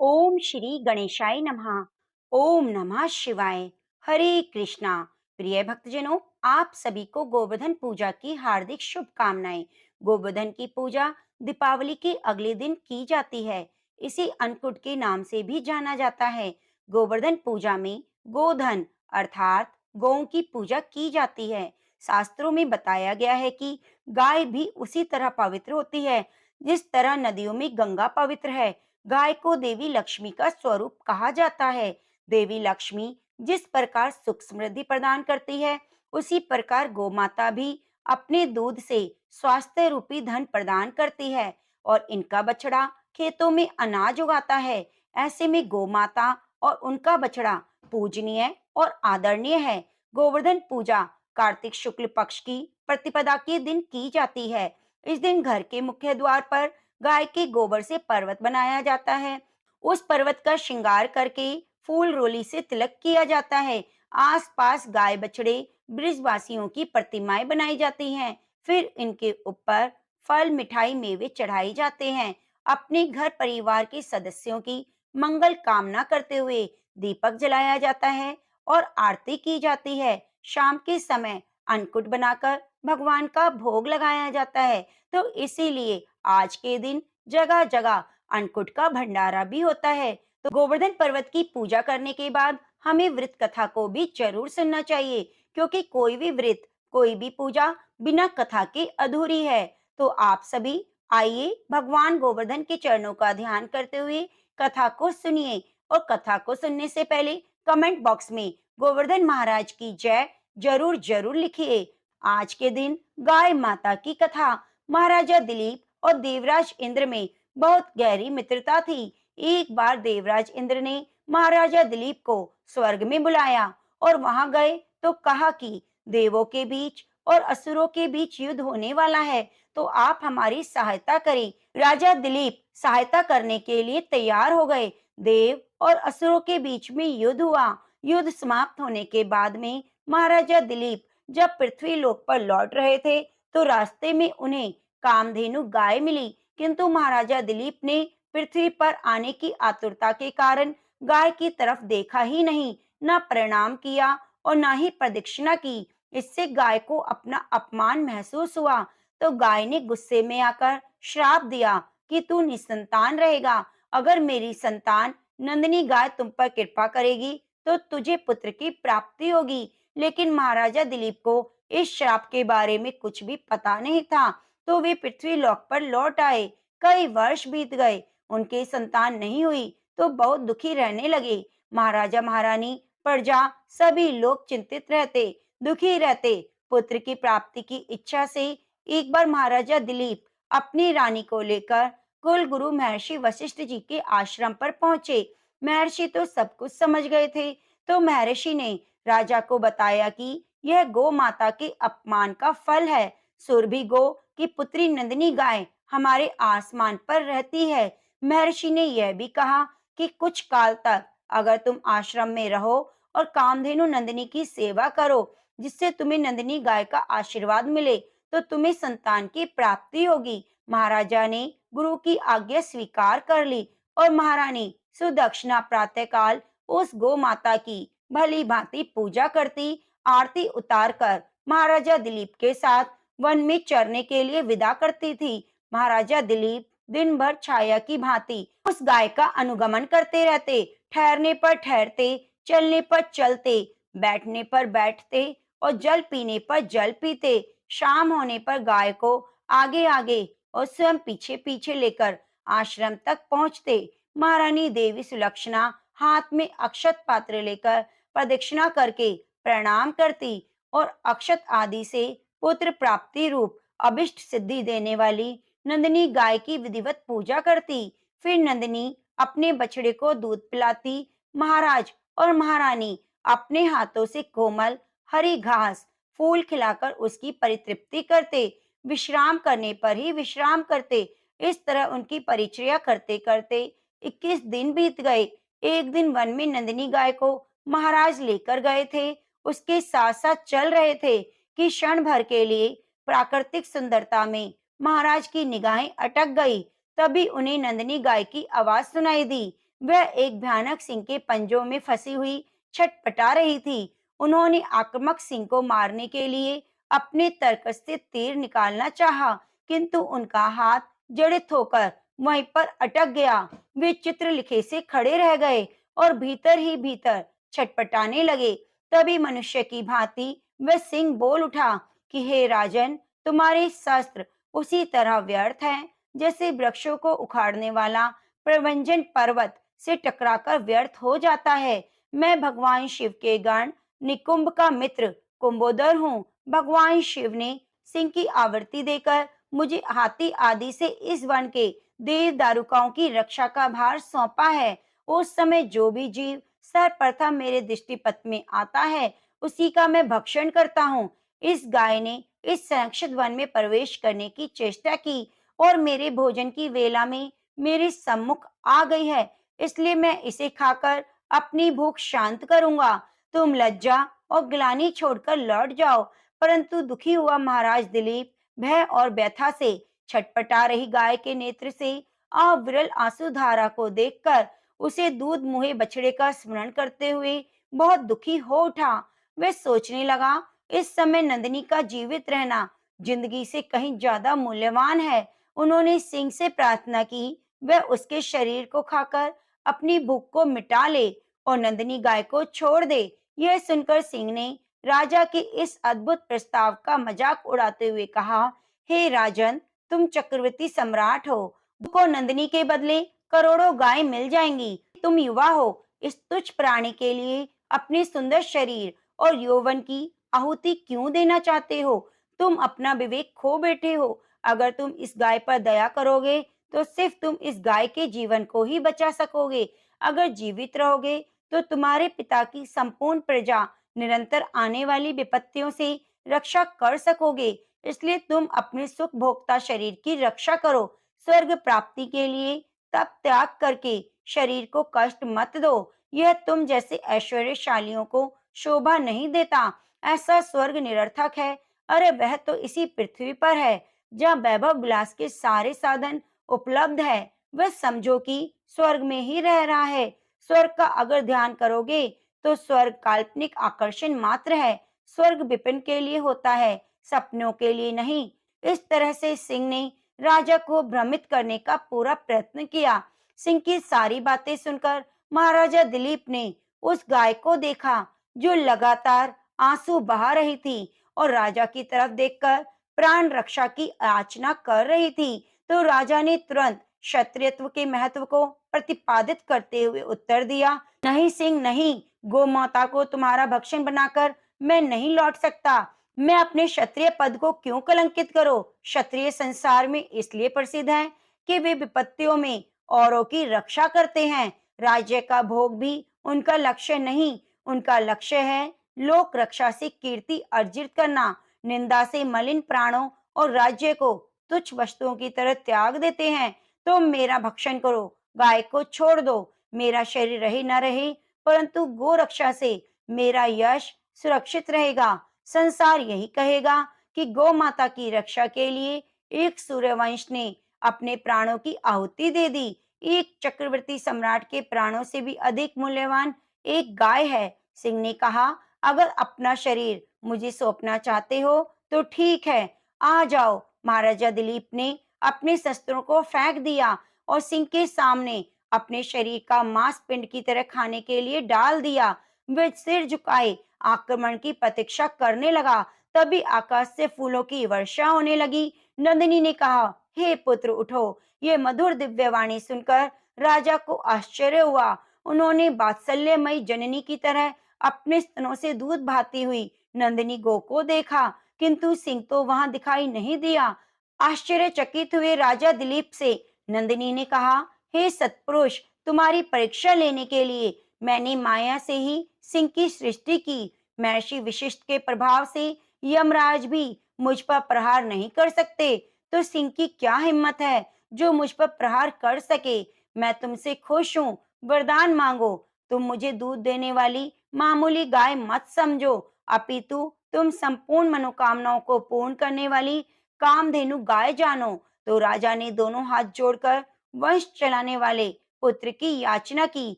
ओम श्री गणेशाय नमः। ओम नमः शिवाय। हरे कृष्णा। प्रिय भक्तजनों, आप सभी को गोवर्धन पूजा की हार्दिक शुभकामनाएं। गोवर्धन की पूजा दीपावली के अगले दिन की जाती है। इसे अन्नकूट के नाम से भी जाना जाता है। गोवर्धन पूजा में गोधन अर्थात गौ की पूजा की जाती है। शास्त्रों में बताया गया है कि गाय भी उसी तरह पवित्र होती है जिस तरह नदियों में गंगा पवित्र है। गाय को देवी लक्ष्मी का स्वरूप कहा जाता है। देवी लक्ष्मी जिस प्रकार सुख समृद्धि प्रदान करती है, उसी प्रकार गोमाता भी अपने दूध से स्वास्थ्य रूपी धन प्रदान करती है और इनका बछड़ा खेतों में अनाज उगाता है। ऐसे में गोमाता और उनका बछड़ा पूजनीय और आदरणीय है। गोवर्धन पूजा कार्तिक शुक्ल पक्ष की प्रतिपदा के दिन की जाती है। इस दिन घर के मुख्य द्वार पर गाय के गोबर से पर्वत बनाया जाता है। उस पर्वत का श्रृंगार करके फूल रोली से तिलक किया जाता है। आसपास गाय बछड़े ब्रिजवासियों की प्रतिमाएं बनाई जाती हैं। फिर इनके ऊपर फल मिठाई मेवे चढ़ाए जाते हैं। अपने घर परिवार के सदस्यों की मंगल कामना करते हुए दीपक जलाया जाता है और आरती की जाती है। शाम के समय अन्नकूट बनाकर भगवान का भोग लगाया जाता है। तो इसीलिए आज के दिन जगह जगह अन्नकूट का भंडारा भी होता है। तो गोवर्धन पर्वत की पूजा करने के बाद हमें व्रत कथा को भी जरूर सुनना चाहिए, क्योंकि कोई भी व्रत, कोई भी पूजा बिना कथा के अधूरी है। तो आप सभी आइए भगवान गोवर्धन के चरणों का ध्यान करते हुए कथा को सुनिए। और कथा को सुनने से पहले कमेंट बॉक्स में गोवर्धन महाराज की जय जरूर जरूर लिखिए। आज के दिन गाय माता की कथा। महाराजा दिलीप और देवराज इंद्र में बहुत गहरी मित्रता थी। एक बार देवराज इंद्र ने महाराजा दिलीप को स्वर्ग में बुलाया और वहां गए तो कहा कि देवों के बीच और असुरों के बीच युद्ध होने वाला है, तो आप हमारी सहायता करें। राजा दिलीप सहायता करने के लिए तैयार हो गए। देव और असुरों के बीच में युद्ध हुआ। युद्ध समाप्त होने के बाद में महाराजा दिलीप जब पृथ्वी लोक पर लौट रहे थे, तो रास्ते में उन्हें कामधेनु गाय मिली। किंतु महाराजा दिलीप ने पृथ्वी पर आने की आतुरता के कारण गाय की तरफ देखा ही नहीं, न प्रणाम किया और न ही प्रदक्षिणा की। इससे गाय को अपना अपमान महसूस हुआ। तो गाय ने गुस्से में आकर श्राप दिया कि तू निसंतान रहेगा। अगर मेरी संतान नंदिनी गाय तुम पर कृपा करेगी तो तुझे पुत्र की प्राप्ति होगी। लेकिन महाराजा दिलीप को इस श्राप के बारे में कुछ भी पता नहीं था। तो वे पृथ्वी लोक पर लौट आए। कई वर्ष बीत गए, उनके संतान नहीं हुई, तो बहुत दुखी रहने लगे। महाराजा महारानी प्रजा सभी लोग चिंतित रहते, दुखी रहते। पुत्र की प्राप्ति की इच्छा से एक बार महाराजा दिलीप अपनी रानी को लेकर कुल गुरु महर्षि वशिष्ठ जी के आश्रम पर पहुंचे। महर्षि तो सब कुछ समझ गए थे। तो महर्षि ने राजा को बताया कि यह गौ माता के अपमान का फल है। सुरभि गो की पुत्री नंदिनी गाय हमारे आसमान पर रहती है। महर्षि ने यह भी कहा कि कुछ काल तक अगर तुम आश्रम में रहो और कामधेनु नंदिनी की सेवा करो, जिससे तुम्हें नंदिनी गाय का आशीर्वाद मिले, तो तुम्हें संतान की प्राप्ति होगी। महाराजा ने गुरु की आज्ञा स्वीकार कर ली और महारानी सुदक्षिणा प्रातःकाल उस गौ माता की भली भांति पूजा करती, आरती उतार कर महाराजा दिलीप के साथ वन में चरने के लिए विदा करती थी। महाराजा दिलीप दिन भर छाया की भांति उस गाय का अनुगमन करते रहते, ठहरने पर ठहरते, चलने पर चलते, बैठने पर बैठते और जल पीने पर जल पीते। शाम होने पर गाय को आगे आगे और स्वयं पीछे पीछे लेकर आश्रम तक पहुंचते। महारानी देवी सुलक्षणा हाथ में अक्षत पात्र लेकर प्रदक्षिणा करके प्रणाम करती और अक्षत आदि से पुत्र प्राप्ति रूप अभिष्ट सिद्धि देने वाली नंदिनी गाय की विधिवत पूजा करती। फिर नंदिनी अपने बछड़े को दूध पिलाती। महाराज और महारानी अपने हाथों से कोमल हरी घास फूल खिलाकर उसकी परितृप्ति करते। विश्राम करने पर ही विश्राम करते। इस तरह उनकी परिचर्या करते करते 21 दिन बीत गए। एक दिन वन में नंदिनी गाय को महाराज लेकर गए थे। उसके साथ साथ चल रहे थे कि क्षण भर के लिए प्राकृतिक सुंदरता में महाराज की निगाहें अटक गई। तभी उन्हें नंदिनी गाय की आवाज सुनाई दी। वह एक भयानक सिंह के पंजों में फंसी हुई छटपटा रही थी। उन्होंने आक्रामक सिंह को मारने के लिए अपने तरकस से तीर निकालना चाहा, किंतु उनका हाथ जड़ित होकर वहीं पर अटक गया। वे चित्रलिखे से खड़े रह गए और भीतर ही भीतर छटपटाने लगे। तभी मनुष्य की भांति वह सिंह बोल उठा कि हे राजन, तुम्हारे शस्त्र उसी तरह व्यर्थ हैं जैसे वृक्षों को उखाड़ने वाला प्रभंजन पर्वत से टकराकर व्यर्थ हो जाता है। मैं भगवान शिव के गण निकुंभ का मित्र कुंभोदर हूँ। भगवान शिव ने सिंह की आवृत्ति देकर मुझे हाथी आदि से इस वन के देव दारुकाओं की रक्षा का भार सौंपा है। उस समय जो भी जीव सर्वप्रथम मेरे दृष्टिपथ में आता है, उसी का मैं भक्षण करता हूँ। इस गाय ने इस संरक्षित वन में प्रवेश करने की चेष्टा की और मेरे भोजन की वेला में मेरे सम्मुख आ गई है, इसलिए मैं इसे खाकर अपनी भूख शांत करूंगा। तुम लज्जा और ग्लानि छोड़कर लौट जाओ। परंतु दुखी हुआ महाराज दिलीप भय और व्यथा से छटपटा रही गाय के नेत्र से अविरल आंसू धारा को देखकर उसे दूध मुहे बछड़े का स्मरण करते हुए बहुत दुखी हो उठा। वह सोचने लगा, इस समय नंदिनी का जीवित रहना जिंदगी से कहीं ज्यादा मूल्यवान है। उन्होंने सिंह से प्रार्थना की वह उसके शरीर को खाकर अपनी भूख को मिटा ले और नंदिनी गाय को छोड़ दे। यह सुनकर सिंह ने राजा के इस अद्भुत प्रस्ताव का मजाक उड़ाते हुए कहा, हे राजन, तुम चक्रवर्ती सम्राट हो, तुमको नंदिनी के बदले करोड़ों गाय मिल जाएंगी। तुम युवा हो, इस तुच्छ प्राणी के लिए अपने सुंदर शरीर और यौवन की आहुति क्यों देना चाहते हो? तुम अपना विवेक खो बैठे हो। अगर तुम इस गाय पर दया करोगे तो सिर्फ तुम इस गाय के जीवन को ही बचा सकोगे। अगर जीवित रहोगे तो तुम्हारे पिता की संपूर्ण प्रजा निरंतर आने वाली विपत्तियों से रक्षा कर सकोगे। इसलिए तुम अपने सुख भोक्ता शरीर की रक्षा करो। स्वर्ग प्राप्ति के लिए तप त्याग करके शरीर को कष्ट मत दो। यह तुम जैसे ऐश्वर्यशालियों को शोभा नहीं देता। ऐसा स्वर्ग निरर्थक है। अरे वह तो इसी पृथ्वी पर है जहाँ वैभव विलास के सारे साधन उपलब्ध है। वह समझो कि स्वर्ग में ही रह रहा है। स्वर्ग का अगर ध्यान करोगे तो स्वर्ग काल्पनिक आकर्षण मात्र है। स्वर्ग विपिन के लिए होता है, सपनों के लिए नहीं। इस तरह से सिंह ने राजा को भ्रमित करने का पूरा प्रयत्न किया। सिंह की सारी बातें सुनकर महाराजा दिलीप ने उस गाय को देखा जो लगातार आंसू बहा रही थी और राजा की तरफ देखकर प्राण रक्षा की याचना कर रही थी। तो राजा ने तुरंत क्षत्रियत्व के महत्व को प्रतिपादित करते हुए उत्तर दिया, नहीं सिंह नहीं, गौ माता को तुम्हारा भक्षण बनाकर मैं नहीं लौट सकता। मैं अपने क्षत्रिय पद को क्यों कलंकित करो? क्षत्रिय संसार में इसलिए प्रसिद्ध हैं कि वे विपत्तियों में औरों की रक्षा करते हैं। राज्य का भोग भी उनका लक्ष्य नहीं, उनका लक्ष्य है लोक रक्षा से कीर्ति अर्जित करना। निंदा से मलिन प्राणों और राज्य को तुच्छ वस्तुओं की तरह त्याग देते हैं। तुम मेरा भक्षण करो, गाय को छोड़ दो, मेरा शरीर रहे न रहे, परंतु गो रक्षा से मेरा यश सुरक्षित रहेगा। संसार यही कहेगा कि गौ माता की रक्षा के लिए एक सूर्यवंश ने अपने प्राणों की आहुति दे दी। एक चक्रवर्ती सम्राट के प्राणों से भी अधिक मूल्यवान एक गाय है। सिंह ने कहा, अगर अपना शरीर मुझे सौंपना चाहते हो तो ठीक है, आ जाओ। महाराजा दिलीप ने अपने शस्त्रों को फेंक दिया और सिंह के सामने अपने शरीर का मांस पिंड की तरह खाने के लिए डाल दिया। वह सिर झुकाए आक्रमण की प्रतीक्षा करने लगा। तभी आकाश से फूलों की वर्षा होने लगी। नंदिनी ने कहा, हे पुत्र उठो। ये मधुर दिव्य वाणी सुनकर राजा को आश्चर्य हुआ। उन्होंने वात्सल्यमयी जननी की तरह अपने स्तनों से दूध बहाती हुई नंदिनी गौ को देखा, किंतु सिंह तो वहां दिखाई नहीं दिया। आश्चर्यचकित हुए राजा दिलीप से नंदिनी ने कहा, हे सत्पुरुष, तुम्हारी परीक्षा लेने के लिए मैंने माया से ही सिंह की सृष्टि की। महर्षि विशिष्ट के प्रभाव से यमराज भी मुझ पर प्रहार नहीं कर सकते, तो सिंह की क्या हिम्मत है जो मुझ पर प्रहार कर सके। मैं तुमसे खुश हूँ, वरदान मांगो। तुम मुझे दूध देने वाली मामूली गाय मत समझो, अपितु तुम संपूर्ण मनोकामनाओं को पूर्ण करने वाली कामधेनु गाय जानो। तो राजा ने दोनों हाथ जोड़कर वंश चलाने वाले पुत्र की याचना की।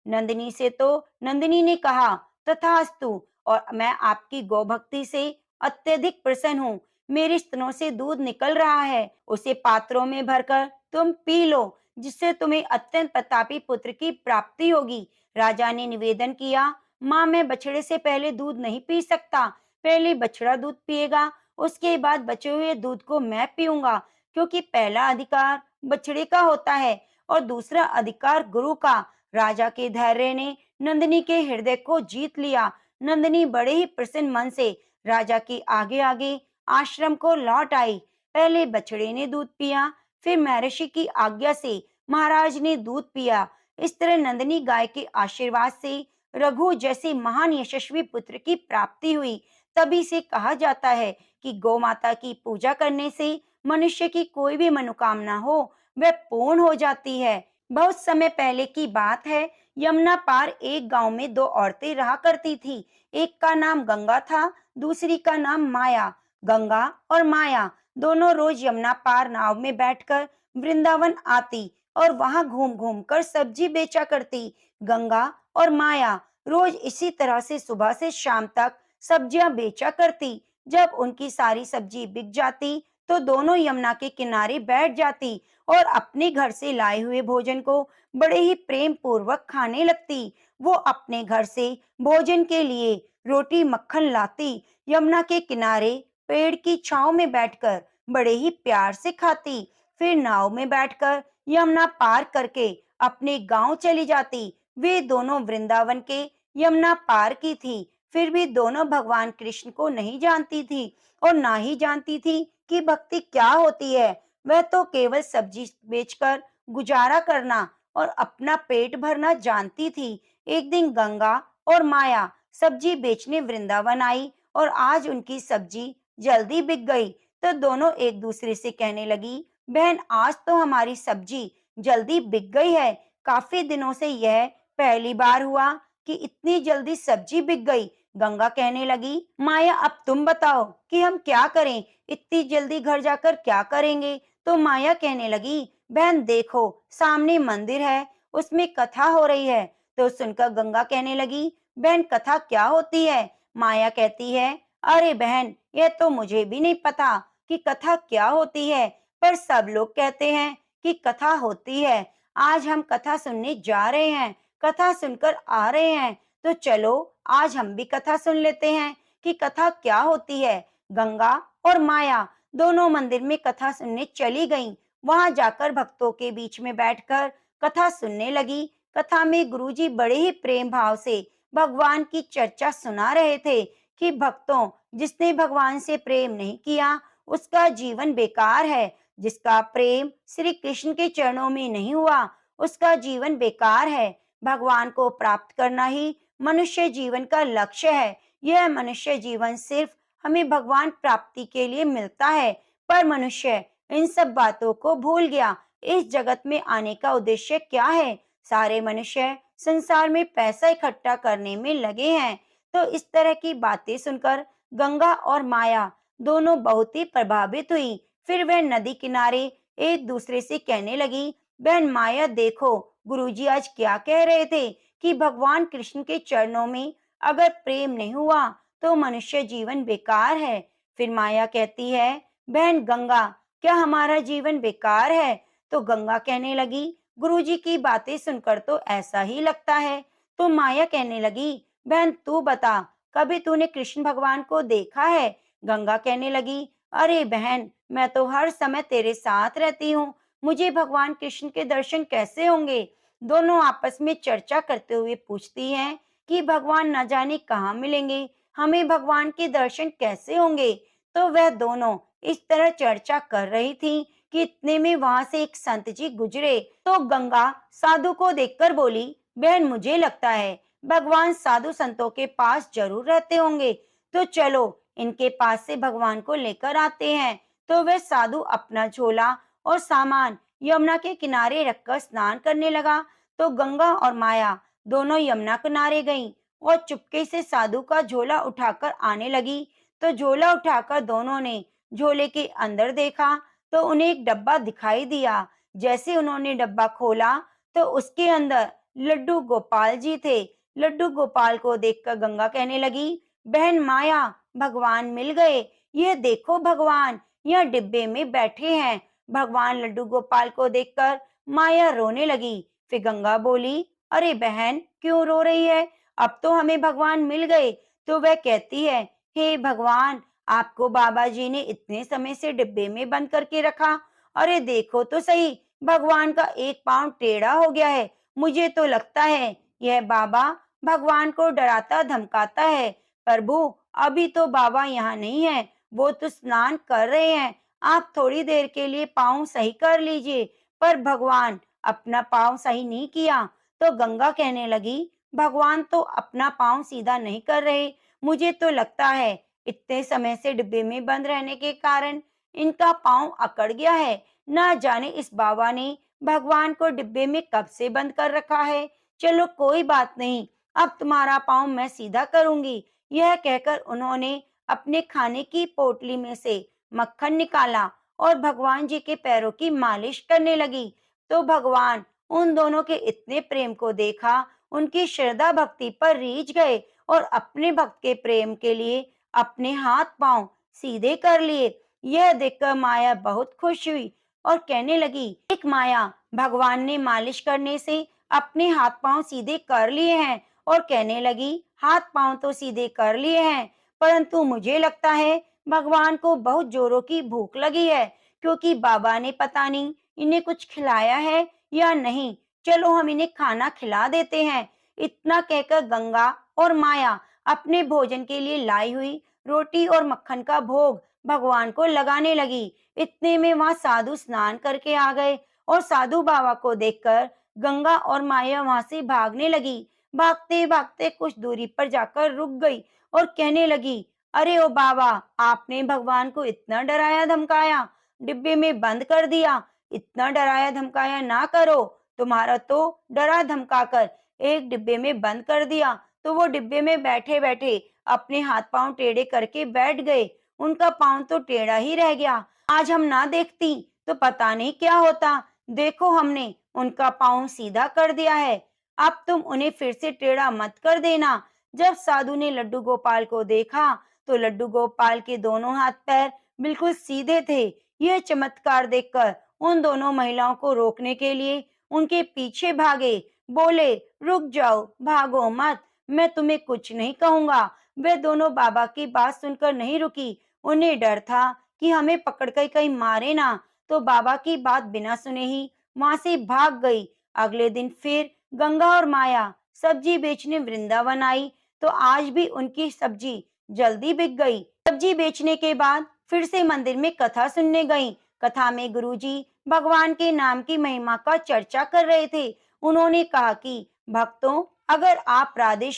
नंदिनी से तो नंदिनी ने कहा, तथास्तु, और मैं आपकी गौभक्ति से अत्यधिक प्रसन्न हूँ। मेरे स्तनों से दूध निकल रहा है, उसे पात्रों में भरकर तुम पी लो, जिससे तुम्हें अत्यंत प्रतापी पुत्र की प्राप्ति होगी। राजा ने निवेदन किया, माँ, मैं बछड़े से पहले दूध नहीं पी सकता। पहले बछड़ा दूध पिएगा, उसके बाद बचे हुए दूध को मैं पीऊंगा, क्योंकि पहला अधिकार बछड़े का होता है और दूसरा अधिकार गुरु का। राजा के धैर्य ने नंदिनी के हृदय को जीत लिया। नंदिनी बड़े ही प्रसन्न मन से राजा के आगे आगे आश्रम को लौट आई। पहले बछड़े ने दूध पिया, फिर महर्षि की आज्ञा से महाराज ने दूध पिया। इस तरह नंदिनी गाय के आशीर्वाद से रघु जैसे महान यशस्वी पुत्र की प्राप्ति हुई। तभी से कहा जाता है कि गौ माता की पूजा करने से मनुष्य की कोई भी मनोकामना हो वह पूर्ण हो जाती है। बहुत समय पहले की बात है। यमुना पार एक गांव में दो औरतें रहा करती थी। एक का नाम गंगा था, दूसरी का नाम माया। गंगा और माया दोनों रोज यमुना पार नाव में बैठकर वृंदावन आती और वहां घूम घूम कर सब्जी बेचा करती। गंगा और माया रोज इसी तरह से सुबह से शाम तक सब्जियां बेचा करती। जब उनकी सारी सब्जी बिक जाती तो दोनों यमुना के किनारे बैठ जाती और अपने घर से लाए हुए भोजन को बड़े ही प्रेम पूर्वक खाने लगती। वो अपने घर से भोजन के लिए रोटी मक्खन लाती, यमुना के किनारे पेड़ की छांव में बैठकर बड़े ही प्यार से खाती। फिर नाव में बैठकर यमुना पार करके अपने गांव चली जाती। वे दोनों वृंदावन के यमुना पार की थी, फिर भी दोनों भगवान कृष्ण को नहीं जानती थी और ना ही जानती थी कि भक्ति क्या होती है। वह तो केवल सब्जी बेचकर गुजारा करना और अपना पेट भरना जानती थी। एक दिन गंगा और माया सब्जी बेचने वृंदावन आई और आज उनकी सब्जी जल्दी बिक गई। तो दोनों एक दूसरे से कहने लगी, बहन, आज तो हमारी सब्जी जल्दी बिक गई है। काफी दिनों से यह पहली बार हुआ कि इतनी जल्दी सब्जी बिक गई। गंगा कहने लगी, माया, अब तुम बताओ कि हम क्या करें, इतनी जल्दी घर जाकर क्या करेंगे। तो माया कहने लगी, बहन देखो, सामने मंदिर है, उसमें कथा हो रही है। तो सुनकर गंगा कहने लगी, बहन, कथा क्या होती है। माया कहती है, अरे बहन, यह तो मुझे भी नहीं पता कि कथा क्या होती है, पर सब लोग कहते हैं कि कथा होती है। आज हम कथा सुनने जा रहे हैं, कथा सुनकर आ रहे हैं। तो चलो आज हम भी कथा सुन लेते हैं कि कथा क्या होती है। गंगा और माया दोनों मंदिर में कथा सुनने चली गईं। वहां जाकर भक्तों के बीच में बैठकर कथा सुनने लगी। कथा में गुरुजी बड़े ही प्रेम भाव से भगवान की चर्चा सुना रहे थे कि भक्तों, जिसने भगवान से प्रेम नहीं किया उसका जीवन बेकार है। जिसका प्रेम श्री कृष्ण के चरणों में नहीं हुआ उसका जीवन बेकार है। भगवान को प्राप्त करना ही मनुष्य जीवन का लक्ष्य है। यह मनुष्य जीवन सिर्फ हमें भगवान प्राप्ति के लिए मिलता है। पर मनुष्य इन सब बातों को भूल गया। इस जगत में आने का उद्देश्य क्या है? सारे मनुष्य संसार में पैसा इकट्ठा करने में लगे हैं। तो इस तरह की बातें सुनकर गंगा और माया दोनों बहुत ही प्रभावित हुई। फिर वह नदी किनारे एक दूसरे से कहने लगी, बहन माया देखो, गुरुजी आज क्या कह रहे थे कि भगवान कृष्ण के चरणों में अगर प्रेम नहीं हुआ तो मनुष्य जीवन बेकार है। फिर माया कहती है, बहन गंगा, क्या हमारा जीवन बेकार है? तो गंगा कहने लगी, गुरुजी की बातें सुनकर तो ऐसा ही लगता है। तो माया कहने लगी, बहन तू बता, कभी तूने कृष्ण भगवान को देखा है? गंगा कहने लगी, अरे बहन, मैं तो हर समय तेरे साथ रहती हूँ, मुझे भगवान कृष्ण के दर्शन कैसे होंगे? दोनों आपस में चर्चा करते हुए पूछती हैं कि भगवान न जाने कहाँ मिलेंगे, हमें भगवान के दर्शन कैसे होंगे। तो वह दोनों इस तरह चर्चा कर रही थी कि इतने में वहां से एक संत जी गुजरे। तो गंगा साधु को देखकर बोली, बहन मुझे लगता है भगवान साधु संतों के पास जरूर रहते होंगे, तो चलो इनके पास से भगवान को लेकर आते हैं। तो वह साधु अपना झोला और सामान यमुना के किनारे रखकर स्नान करने लगा। तो गंगा और माया दोनों यमुना किनारे गईं और चुपके से साधु का झोला उठाकर आने लगी। तो झोला उठाकर दोनों ने झोले के अंदर देखा तो उन्हें एक डब्बा दिखाई दिया। जैसे उन्होंने डब्बा खोला तो उसके अंदर लड्डू गोपाल जी थे। लड्डू गोपाल को देखकर गंगा कहने लगी, बहन माया, भगवान मिल गए। ये देखो भगवान यह डिब्बे में बैठे हैं। भगवान लड्डू गोपाल को देखकर माया रोने लगी। फिर गंगा बोली, अरे बहन क्यों रो रही है? अब तो हमें भगवान मिल गए। तो वह कहती है, हे भगवान, आपको बाबा जी ने इतने समय से डिब्बे में बंद करके रखा। अरे देखो तो सही, भगवान का एक पाँव टेढ़ा हो गया है। मुझे तो लगता है यह बाबा भगवान को डराता धमकाता है। प्रभु, अभी तो बाबा यहाँ नहीं है, वो तो स्नान कर रहे हैं। आप थोड़ी देर के लिए पाँव सही कर लीजिए। पर भगवान अपना पाँव सही नहीं किया। तो गंगा कहने लगी, भगवान तो अपना पाँव सीधा नहीं कर रहे। मुझे तो लगता है इतने समय से डिब्बे में बंद रहने के कारण इनका पाँव अकड़ गया है। ना जाने इस बाबा ने भगवान को डिब्बे में कब से बंद कर रखा है। चलो कोई बात नहीं, अब तुम्हारा पाँव मैं सीधा करूंगी। यह कहकर उन्होंने अपने खाने की पोटली में से मक्खन निकाला और भगवान जी के पैरों की मालिश करने लगी। तो भगवान उन दोनों के इतने प्रेम को देखा, उनकी श्रद्धा भक्ति पर रीझ गए और अपने भक्त के प्रेम के लिए अपने हाथ पांव सीधे कर लिए। यह देखकर माया बहुत खुश हुई और कहने लगी, एक माया, भगवान ने मालिश करने से अपने हाथ पांव सीधे कर लिए हैं। और कहने लगी, हाथ पांव तो सीधे कर लिए हैं, परंतु मुझे लगता है भगवान को बहुत जोरों की भूख लगी है, क्योंकि बाबा ने पता नहीं इन्हें कुछ खिलाया है या नहीं। चलो हम इन्हें खाना खिला देते हैं। इतना कहकर गंगा और माया अपने भोजन के लिए लाई हुई रोटी और मक्खन का भोग भगवान को लगाने लगी। इतने में वहां साधु स्नान करके आ गए और साधु बाबा को देखकर गंगा और माया वहां से भागने लगी। भागते भागते कुछ दूरी पर जाकर रुक गई और कहने लगी, अरे ओ बाबा, आपने भगवान को इतना डराया धमकाया, डिब्बे में बंद कर दिया। इतना डराया धमकाया ना करो। तुम्हारा तो डरा धमकाकर एक डिब्बे में बंद कर दिया, तो वो डिब्बे में बैठे बैठे अपने हाथ पांव टेढ़े करके बैठ गए। उनका पांव तो टेढ़ा ही रह गया। आज हम ना देखती तो पता नहीं क्या होता। देखो, हमने उनका पांव सीधा कर दिया है। अब तुम उन्हें फिर से टेढ़ा मत कर देना। जब साधु ने लड्डू गोपाल को देखा तो लड्डू गोपाल के दोनों हाथ पैर बिल्कुल सीधे थे। यह चमत्कार देखकर उन दोनों महिलाओं को रोकने के लिए उनके पीछे भागे। बोले, रुक जाओ, भागो मत, मैं तुम्हें कुछ नहीं कहूंगा। वे दोनों बाबा की बात सुनकर नहीं रुकी। उन्हें डर था कि हमें पकड़कर कहीं मारे ना। तो बाबा की बात बिना सुने ही वहां से भाग गई। अगले दिन फिर गंगा और माया सब्जी बेचने वृंदावन आई, तो आज भी उनकी सब्जी जल्दी बिक गई। सब्जी बेचने के बाद फिर से मंदिर में कथा सुनने गई। कथा में गुरुजी भगवान के नाम की महिमा का चर्चा कर रहे थे। उन्होंने कहा कि भक्तों, अगर आप राधे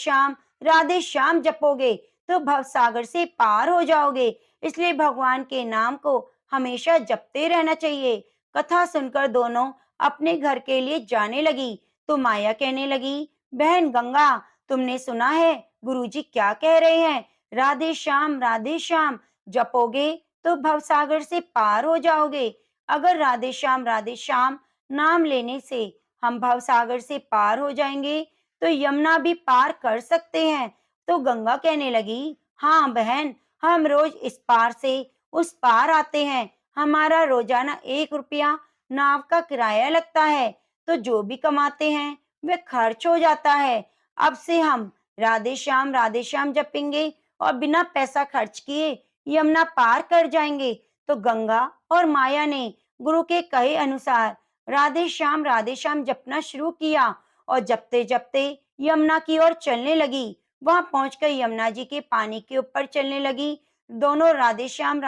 श्याम जपोगे तो भव सागर से पार हो जाओगे। इसलिए भगवान के नाम को हमेशा जपते रहना चाहिए। कथा सुनकर दोनों अपने घर के लिए जाने लगी। तो माया कहने लगी, बहन गंगा, तुमने सुना है गुरुजी क्या कह रहे हैं? राधे श्याम जपोगे तो भवसागर से पार हो जाओगे। अगर राधे श्याम नाम लेने से हम भवसागर से पार हो जाएंगे तो यमुना भी पार कर सकते हैं। तो गंगा कहने लगी, हाँ बहन, हम रोज इस पार से उस पार आते हैं। हमारा रोजाना 1 रुपया नाव का किराया लगता है, तो जो भी कमाते हैं वह खर्च हो जाता है। अब से हम राधे श्याम जपेंगे और बिना पैसा खर्च किए यमुना पार कर जाएंगे। तो गंगा और माया ने गुरु के कहे अनुसार राधे श्याम जपना शुरू किया और जपते जपते यमुना की ओर चलने लगी। वहां पहुंचकर यमुना जी के पानी के ऊपर चलने लगी। दोनों राधे श्याम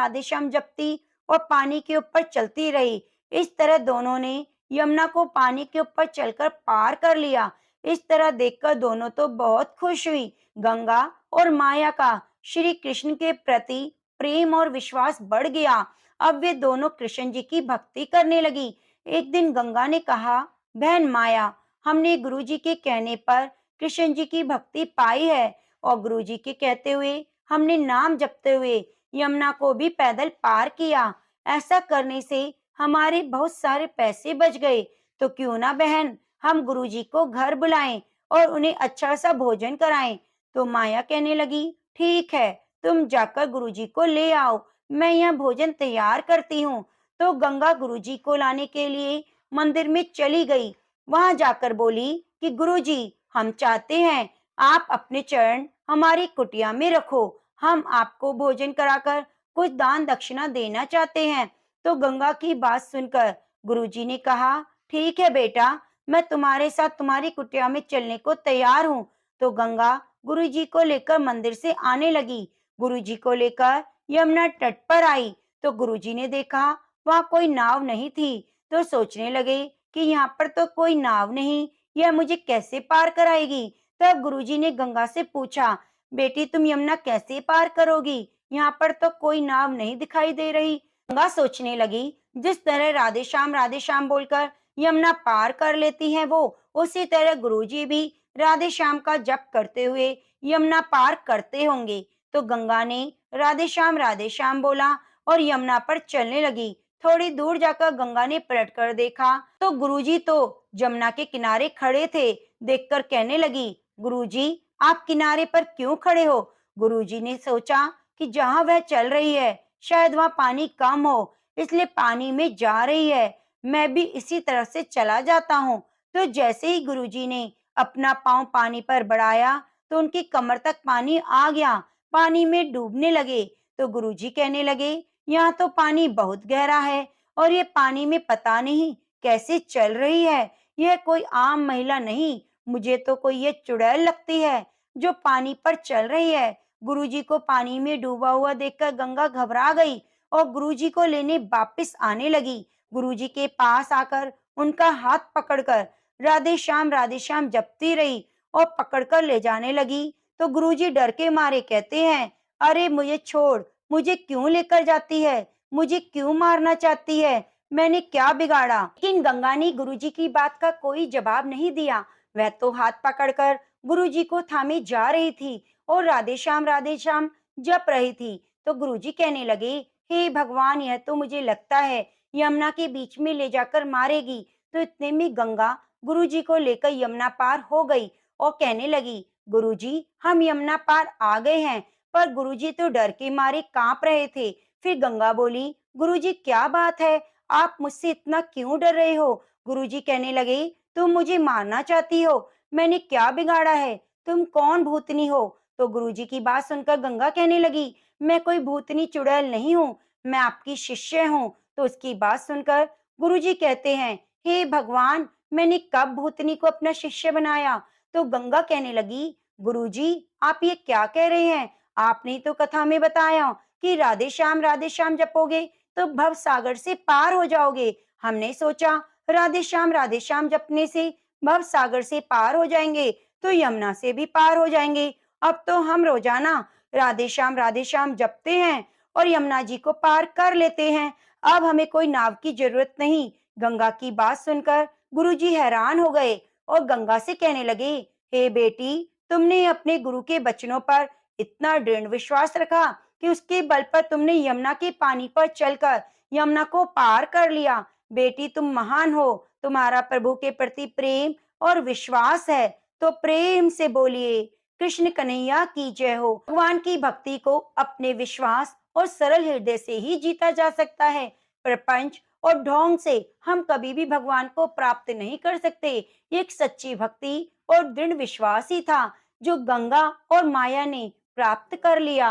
जपती और पानी के ऊपर चलती रही। इस तरह दोनों ने यमुना को पानी के ऊपर चलकर पार कर लिया। इस तरह देखकर दोनों तो बहुत खुश हुई। गंगा और माया का श्री कृष्ण के प्रति प्रेम और विश्वास बढ़ गया। अब वे दोनों कृष्ण जी की भक्ति करने लगी। एक दिन गंगा ने कहा, बहन माया, हमने गुरु जी के कहने पर कृष्ण जी की भक्ति पाई है और गुरु जी के कहते हुए हमने नाम जपते हुए यमुना को भी पैदल पार किया। ऐसा करने से हमारे बहुत सारे पैसे बच गए। तो क्यों ना बहन, हम गुरुजी को घर बुलाएं और उन्हें अच्छा सा भोजन कराएं। तो माया कहने लगी, ठीक है, तुम जाकर गुरुजी को ले आओ, मैं यह भोजन तैयार करती हूँ। तो गंगा गुरुजी को लाने के लिए मंदिर में चली गई। वहां जाकर बोली कि गुरुजी, हम चाहते हैं आप अपने चरण हमारी कुटिया में रखो, हम आपको भोजन कराकर कुछ दान दक्षिणा देना चाहते हैं। तो गंगा की बात सुनकर गुरुजी ने कहा, ठीक है बेटा, मैं तुम्हारे साथ तुम्हारी कुटिया में चलने को तैयार हूँ। तो गंगा गुरुजी को लेकर मंदिर से आने लगी। गुरुजी को लेकर यमुना तट पर आई तो गुरुजी ने देखा वहां कोई नाव नहीं थी। तो सोचने लगे कि यहाँ पर तो कोई नाव नहीं, यह मुझे कैसे पार कराएगी। तब गुरुजी ने गंगा से पूछा, बेटी तुम यमुना कैसे पार करोगी, यहाँ पर तो कोई नाव नहीं दिखाई दे रही। गंगा सोचने लगी, जिस तरह राधे श्याम बोलकर यमुना पार कर लेती हैं वो, उसी तरह गुरुजी भी राधे श्याम का जप करते हुए यमुना पार करते होंगे। तो गंगा ने राधे श्याम बोला और यमुना पर चलने लगी। थोड़ी दूर जाकर गंगा ने पलट कर देखा तो गुरुजी तो यमुना के किनारे खड़े थे। देखकर कहने लगी, गुरुजी आप किनारे पर क्यों खड़े हो। गुरुजी ने सोचा कि जहां वह चल रही है शायद वहां पानी कम हो, इसलिए पानी में जा रही है, मैं भी इसी तरह से चला जाता हूँ। तो जैसे ही गुरुजी ने अपना पांव पानी पर बढ़ाया तो उनकी कमर तक पानी आ गया, पानी में डूबने लगे। तो गुरुजी कहने लगे, यहाँ तो पानी बहुत गहरा है और ये पानी में पता नहीं कैसे चल रही है, यह कोई आम महिला नहीं, मुझे तो कोई ये चुड़ैल लगती है जो पानी पर चल रही है। गुरुजी को पानी में डूबा हुआ देखकर गंगा घबरा गई और गुरुजी को लेने वापस आने लगी। गुरुजी के पास आकर उनका हाथ पकड़कर राधे श्याम जपती रही और पकड़कर ले जाने लगी। तो गुरुजी डर के मारे कहते हैं, अरे मुझे छोड़, मुझे क्यों लेकर जाती है, मुझे क्यों मारना चाहती है, मैंने क्या बिगाड़ा। लेकिन गंगा ने गुरुजी की बात का कोई जवाब नहीं दिया। वह तो हाथ पकड़कर गुरुजी को थामे जा रही थी और राधे श्याम जप रही थी। तो गुरुजी कहने लगे, हे भगवान, यह तो मुझे लगता है यमुना के बीच में ले जाकर मारेगी। तो इतने में गंगा गुरुजी को लेकर यमुना पार हो गई और कहने लगी, गुरुजी हम यमुना पार आ गए हैं। पर गुरुजी तो डर के मारे कांप रहे थे। फिर गंगा बोली, गुरुजी क्या बात है, आप मुझसे इतना क्यों डर रहे हो। गुरुजी कहने लगे, तुम मुझे मारना चाहती हो, मैंने क्या बिगाड़ा है, तुम कौन भूतनी हो। तो गुरुजी की बात सुनकर गंगा कहने लगी, मैं कोई भूतनी चुड़ैल नहीं हूँ, मैं आपकी शिष्य हूँ। तो उसकी बात सुनकर गुरुजी कहते हैं, हे भगवान, मैंने कब भूतनी को अपना शिष्य बनाया। तो गंगा कहने लगी, गुरुजी आप ये क्या कह रहे हैं, आपने तो कथा में बताया कि राधे श्याम जपोगे तो भव सागर से पार हो जाओगे। हमने सोचा राधे श्याम जपने से भव सागर से पार हो जाएंगे तो यमुना से भी पार हो जाएंगे। अब तो हम रोजाना राधे श्याम जपते हैं और यमुना जी को पार कर लेते हैं, अब हमें कोई नाव की जरूरत नहीं। गंगा की बात सुनकर गुरुजी हैरान हो गए और गंगा से कहने लगे, हे बेटी, तुमने अपने गुरु के वचनों पर इतना दृढ़ विश्वास रखा कि उसके बल पर तुमने यमुना के पानी पर चलकर यमुना को पार कर लिया। बेटी तुम महान हो, तुम्हारा प्रभु के प्रति प्रेम और विश्वास है, तो प्रेम से बोलिए, कृष्ण कन्हैया की जय हो। भगवान की भक्ति को अपने विश्वास और सरल हृदय से ही जीता जा सकता है। प्रपंच और ढोंग से हम कभी भी भगवान को प्राप्त नहीं कर सकते। एक सच्ची भक्ति और दृढ़ विश्वास ही था जो गंगा और माया ने प्राप्त कर लिया।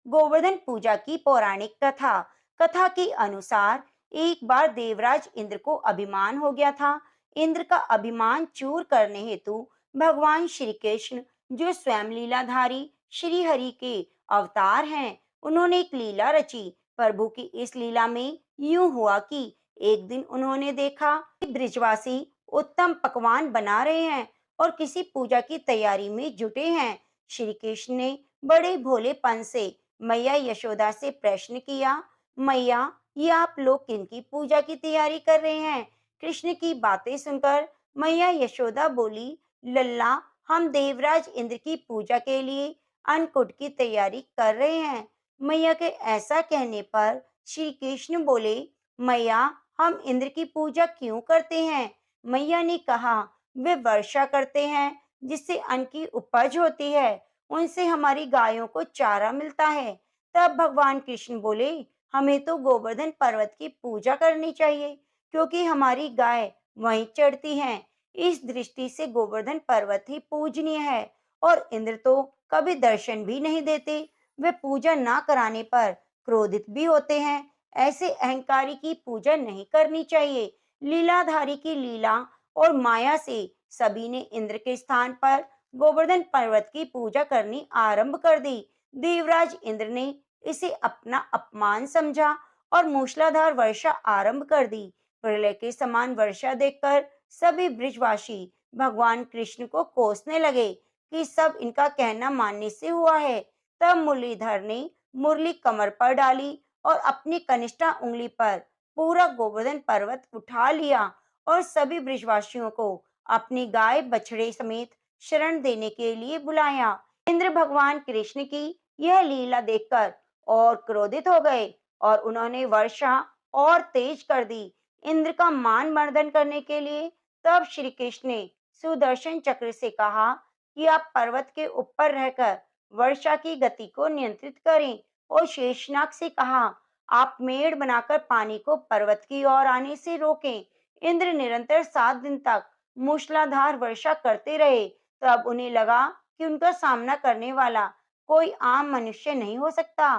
गोवर्धन पूजा की पौराणिक कथा। कथा के अनुसार एक बार देवराज इंद्र को अभिमान हो गया था। इंद्र का अभिमान चूर करने हेतु भगवान श्री कृष्ण, जो स्वयं लीलाधारी श्री हरि के अवतार हैं, उन्होंने एक लीला रची। प्रभु की इस लीला में यूं हुआ कि एक दिन उन्होंने देखा कि ब्रिजवासी उत्तम पकवान बना रहे हैं और किसी पूजा की तैयारी में जुटे हैं। श्री कृष्ण ने बड़े भोलेपन से मैया यशोदा से प्रश्न किया, मैया ये आप लोग किनकी पूजा की तैयारी कर रहे हैं। कृष्ण की बातें सुनकर मैया यशोदा बोली, लल्ला हम देवराज इंद्र की पूजा के लिए अन्नकूट की तैयारी कर रहे हैं। मैया के ऐसा कहने पर श्री कृष्ण बोले, मैया हम इंद्र की पूजा क्यों करते हैं। मैया ने कहा, वे वर्षा करते हैं जिससे अन्न की उपज होती है, उनसे हमारी गायों को चारा मिलता है। तब भगवान कृष्ण बोले, हमें तो गोवर्धन पर्वत की पूजा करनी चाहिए क्योंकि हमारी गाय वहीं चढ़ती हैं। इस दृष्टि से गोवर्धन पर्वत ही पूजनीय है और इंद्र तो कभी दर्शन भी नहीं देते। वे पूजा ना कराने पर क्रोधित भी होते हैं। ऐसे अहंकारी की पूजा नहीं करनी चाहिए। लीलाधारी की लीला और माया से सभी ने इंद्र के स्थान पर गोवर्धन पर्वत की पूजा करनी आरंभ कर दी। देवराज इंद्र ने इसे अपना अपमान समझा और मूसलाधार वर्षा आरंभ कर दी। प्रलय के समान वर्षा देखकर सभी ब्रिजवासी भगवान कृष्ण को कोसने लगे कि सब इनका कहना मानने से हुआ है। तब मुरलीधर ने मुरली कमर पर डाली और अपनी कनिष्ठा उंगली पर पूरा गोवर्धन पर्वत उठा लिया और सभी ब्रिजवासियों को अपनी गाय बछड़े समेत शरण देने के लिए बुलाया। इंद्र भगवान कृष्ण की यह लीला देखकर और क्रोधित हो गए और उन्होंने वर्षा और तेज कर दी। इंद्र का मान मर्दन करने के लिए तब श्री कृष्ण ने सुदर्शन चक्र से कहा कि आप पर्वत के ऊपर रहकर वर्षा की गति को नियंत्रित करें और शेषनाग से कहा, आप मेड़ बनाकर पानी को पर्वत की ओर आने से रोकें। इंद्र निरंतर 7 दिन तक मूसलाधार वर्षा करते रहे। तब उन्हें लगा कि उनका सामना करने वाला कोई आम मनुष्य नहीं हो सकता।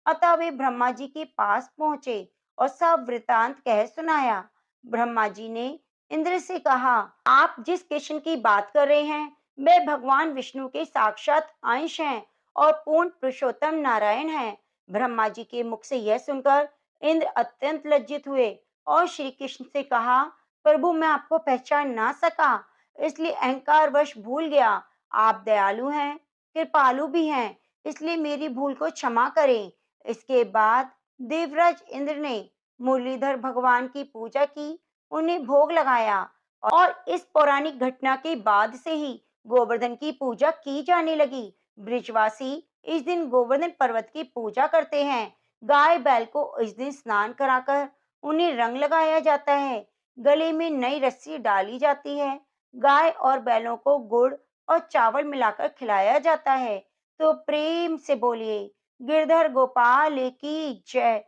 अतः वे ब्रह्मा जी के पास पहुंचे और सब वृतांत कह सुनाया। ब्रह्मा जी ने इंद्र से कहा, आप जिस कृष्ण की बात कर रहे हैं वे भगवान विष्णु के साक्षात अंश हैं और पूर्ण पुरुषोत्तम नारायण हैं। ब्रह्मा जी के मुख से यह सुनकर इंद्र अत्यंत लज्जित हुए और श्री कृष्ण से कहा, प्रभु मैं आपको पहचान ना सका, इसलिए अहंकार वश भूल गया। आप दयालु हैं, कृपालु भी हैं, इसलिए मेरी भूल को क्षमा करें। इसके बाद देवराज इंद्र ने मुरलीधर भगवान की पूजा की, उन्हें भोग लगाया और इस पौराणिक घटना के बाद से ही गोवर्धन की पूजा की जाने लगी। ब्रिजवासी इस दिन गोवर्धन पर्वत की पूजा करते हैं। गाय बैल को इस दिन स्नान कराकर उन्हें रंग लगाया जाता है। गले में नई रस्सी डाली जाती है। गाय और बैलों को गुड़ और चावल मिलाकर खिलाया जाता है। तो प्रेम से बोलिए, गिरधर गोपाल की जय।